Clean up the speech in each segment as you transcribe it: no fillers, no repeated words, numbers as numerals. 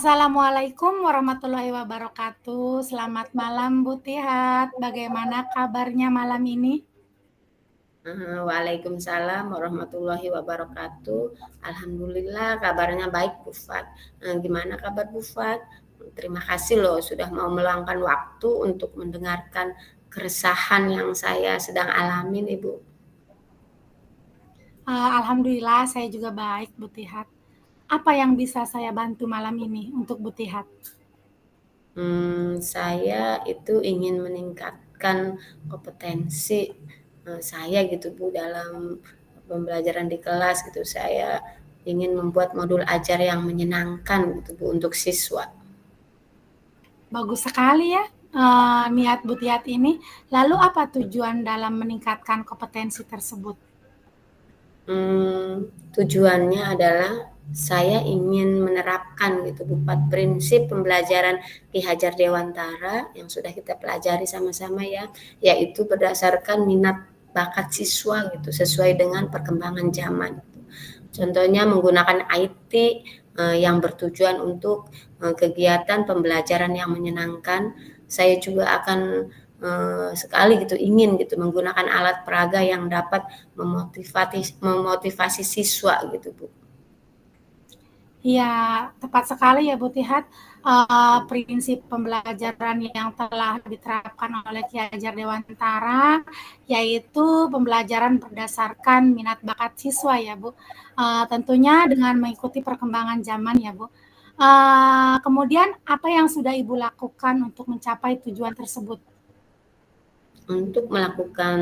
Assalamualaikum warahmatullahi wabarakatuh. Selamat malam Bu Tihat. Bagaimana kabarnya malam ini? Waalaikumsalam warahmatullahi wabarakatuh. Alhamdulillah kabarnya baik Bu Fat. Gimana kabar Bu Fat? Terima kasih loh sudah mau meluangkan waktu untuk mendengarkan keresahan yang saya sedang alamin Ibu. Alhamdulillah saya juga baik Bu Tihat. Apa yang bisa saya bantu malam ini untuk Bu Tihat? Saya itu ingin meningkatkan kompetensi saya gitu Bu dalam pembelajaran di kelas gitu. Saya ingin membuat modul ajar yang menyenangkan gitu Bu untuk siswa. Bagus sekali ya niat Bu Tihat ini. Lalu apa tujuan dalam meningkatkan kompetensi tersebut? Tujuannya adalah saya ingin menerapkan gitu Bu prinsip pembelajaran Ki Hajar Dewantara yang sudah kita pelajari sama-sama ya, yaitu berdasarkan minat bakat siswa gitu sesuai dengan perkembangan zaman. Contohnya menggunakan IT yang bertujuan untuk kegiatan pembelajaran yang menyenangkan. Saya juga akan sekali gitu ingin gitu menggunakan alat peraga yang dapat memotivasi siswa gitu Bu. Ya, tepat sekali ya Bu Tihat. Prinsip pembelajaran yang telah diterapkan oleh Ki Hajar Dewantara, yaitu pembelajaran berdasarkan minat bakat siswa ya Bu. Tentunya dengan mengikuti perkembangan zaman ya Bu. Kemudian apa yang sudah Ibu lakukan untuk mencapai tujuan tersebut? Untuk melakukan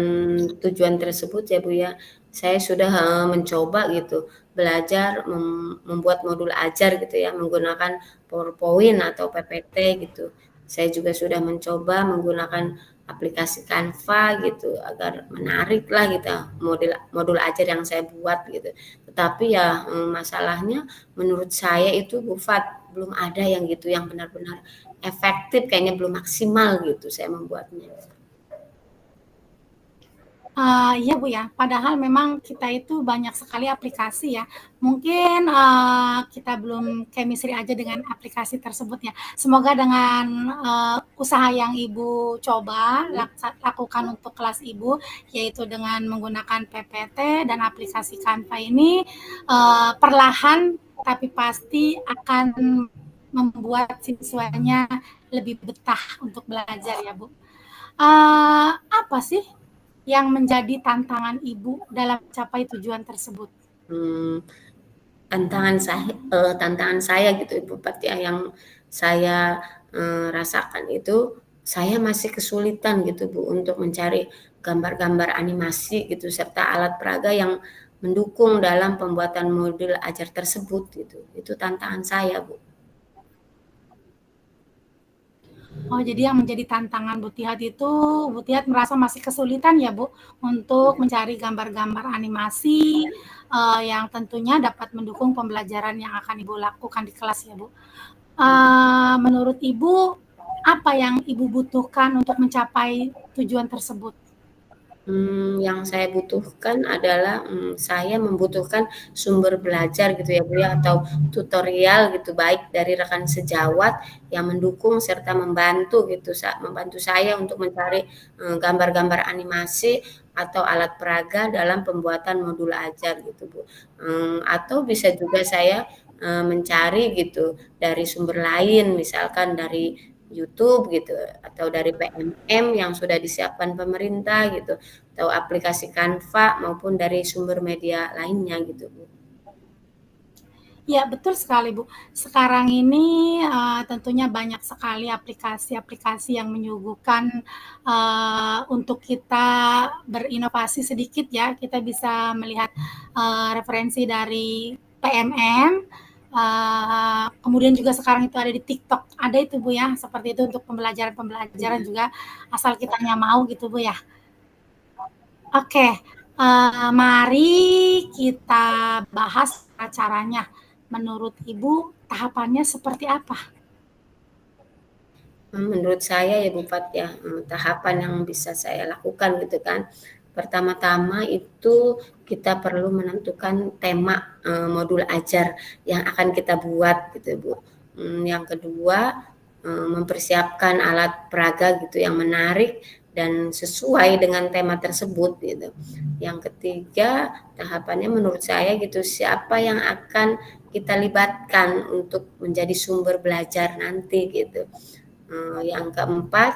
tujuan tersebut ya Bu ya, saya sudah mencoba gitu belajar membuat modul ajar gitu ya menggunakan PowerPoint atau PPT gitu. Saya juga sudah mencoba menggunakan aplikasi Canva gitu agar menarik lah gitu modul ajar yang saya buat gitu. Tetapi ya masalahnya menurut saya itu Bu Fat belum ada yang gitu yang benar-benar efektif, kayaknya belum maksimal gitu saya membuatnya. Iya Bu ya, padahal memang kita itu banyak sekali aplikasi ya. Mungkin kita belum chemistry aja dengan aplikasi tersebut ya. Semoga dengan usaha yang Ibu coba lakukan untuk kelas Ibu, yaitu dengan menggunakan PPT dan aplikasi Canva ini, perlahan tapi pasti akan membuat siswanya lebih betah untuk belajar ya Bu. Apa sih yang menjadi tantangan Ibu dalam mencapai tujuan tersebut? Hmm, tantangan saya gitu Ibu Pat ya yang saya rasakan itu saya masih kesulitan gitu Bu untuk mencari gambar-gambar animasi gitu serta alat peraga yang mendukung dalam pembuatan modul ajar tersebut gitu. Itu tantangan saya Bu. Oh, jadi yang menjadi tantangan Bu Tihat itu, Bu Tihat merasa masih kesulitan ya Bu, untuk mencari gambar-gambar animasi yang tentunya dapat mendukung pembelajaran yang akan Ibu lakukan di kelas ya Bu. Menurut Ibu, apa yang Ibu butuhkan untuk mencapai tujuan tersebut? Yang saya butuhkan adalah saya membutuhkan sumber belajar gitu ya Bu ya atau tutorial gitu baik dari rekan sejawat yang mendukung serta membantu saya untuk mencari gambar-gambar animasi atau alat peraga dalam pembuatan modul ajar gitu Bu. Atau bisa juga saya mencari gitu dari sumber lain misalkan dari YouTube gitu atau dari PMM yang sudah disiapkan pemerintah gitu atau aplikasi Canva maupun dari sumber media lainnya gitu Bu. Ya, betul sekali, Bu. Sekarang ini tentunya banyak sekali aplikasi-aplikasi yang menyuguhkan untuk kita berinovasi sedikit ya. Kita bisa melihat referensi dari PMM. Kemudian juga sekarang itu ada di TikTok. Ada itu, Bu ya. Seperti itu untuk pembelajaran-pembelajaran juga asal kitanya mau gitu, Bu ya. Oke, mari kita bahas caranya. Menurut Ibu, tahapannya seperti apa? Menurut saya ya Bu Fat ya, tahapan yang bisa saya lakukan gitu kan. Pertama-tama itu kita perlu menentukan tema modul ajar yang akan kita buat gitu Bu. Yang kedua, mempersiapkan alat peraga gitu yang menarik dan sesuai dengan tema tersebut gitu. Yang ketiga, tahapannya menurut saya gitu, siapa yang akan kita libatkan untuk menjadi sumber belajar nanti gitu. Yang keempat,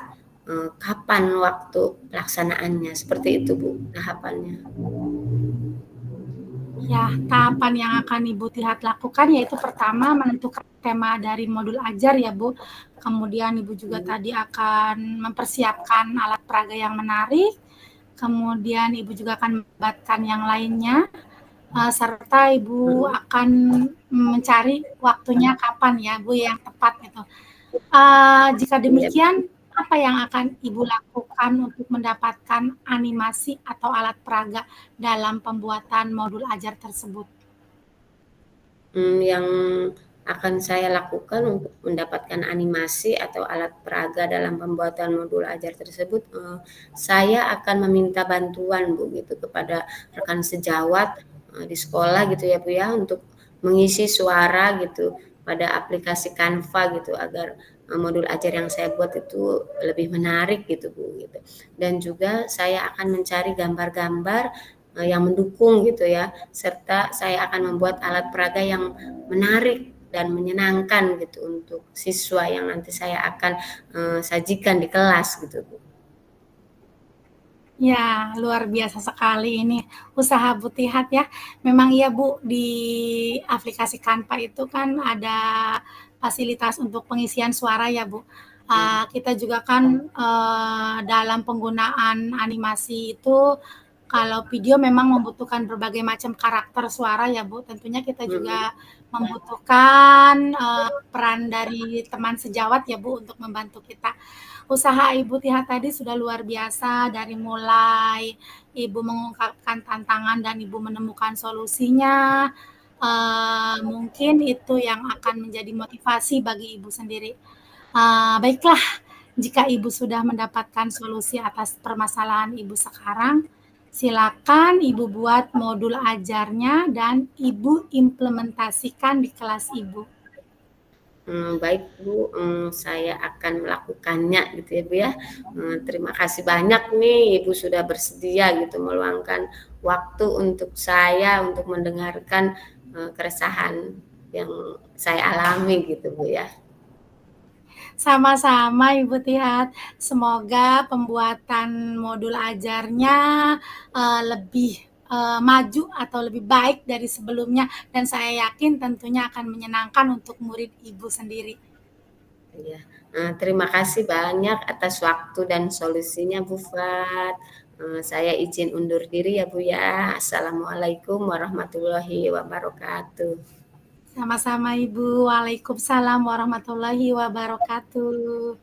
kapan waktu pelaksanaannya, seperti itu Bu, tahapannya. Ya, tahapan yang akan Ibu Tihat lakukan yaitu pertama menentukan tema dari modul ajar ya Bu. Kemudian Ibu juga tadi akan mempersiapkan alat peraga yang menarik. Kemudian Ibu juga akan melibatkan yang lainnya. Serta Ibu Mhm. akan mencari waktunya kapan ya Bu yang tepat gitu. Jika Iya. demikian, apa yang akan Ibu lakukan untuk mendapatkan animasi atau alat peraga dalam pembuatan modul ajar tersebut? Yang akan saya lakukan untuk mendapatkan animasi atau alat peraga dalam pembuatan modul ajar tersebut, saya akan meminta bantuan Bu gitu kepada rekan sejawat di sekolah gitu ya Bu ya, untuk mengisi suara gitu pada aplikasi Canva gitu agar modul ajar yang saya buat itu lebih menarik gitu Bu gitu. Dan juga saya akan mencari gambar-gambar yang mendukung gitu ya, serta saya akan membuat alat peraga yang menarik dan menyenangkan gitu untuk siswa yang nanti saya akan sajikan di kelas gitu Bu. Ya, luar biasa sekali ini usaha Butihat ya. Memang iya Bu, di aplikasi Canva itu kan ada fasilitas untuk pengisian suara ya Bu. Kita juga kan dalam penggunaan animasi itu kalau video memang membutuhkan berbagai macam karakter suara ya Bu. Tentunya kita Mhm. juga membutuhkan peran dari teman sejawat ya Bu untuk membantu kita. Usaha Ibu Tia tadi sudah luar biasa dari mulai Ibu mengungkapkan tantangan dan Ibu menemukan solusinya. Mungkin itu yang akan menjadi motivasi bagi Ibu sendiri. Baiklah, jika Ibu sudah mendapatkan solusi atas permasalahan Ibu sekarang, silakan Ibu buat modul ajarnya dan Ibu implementasikan di kelas Ibu. Baik Bu, saya akan melakukannya gitu ya Bu ya. Terima kasih banyak nih Ibu sudah bersedia gitu meluangkan waktu untuk saya untuk mendengarkan keresahan yang saya alami gitu Bu ya. Sama-sama Ibu Tihat. Semoga pembuatan modul ajarnya lebih maju atau lebih baik dari sebelumnya dan saya yakin tentunya akan menyenangkan untuk murid Ibu sendiri. Iya, terima kasih banyak atas waktu dan solusinya Bu Fat. Saya izin undur diri ya Bu ya. Assalamualaikum warahmatullahi wabarakatuh. Sama-sama Ibu. Waalaikumsalam warahmatullahi wabarakatuh.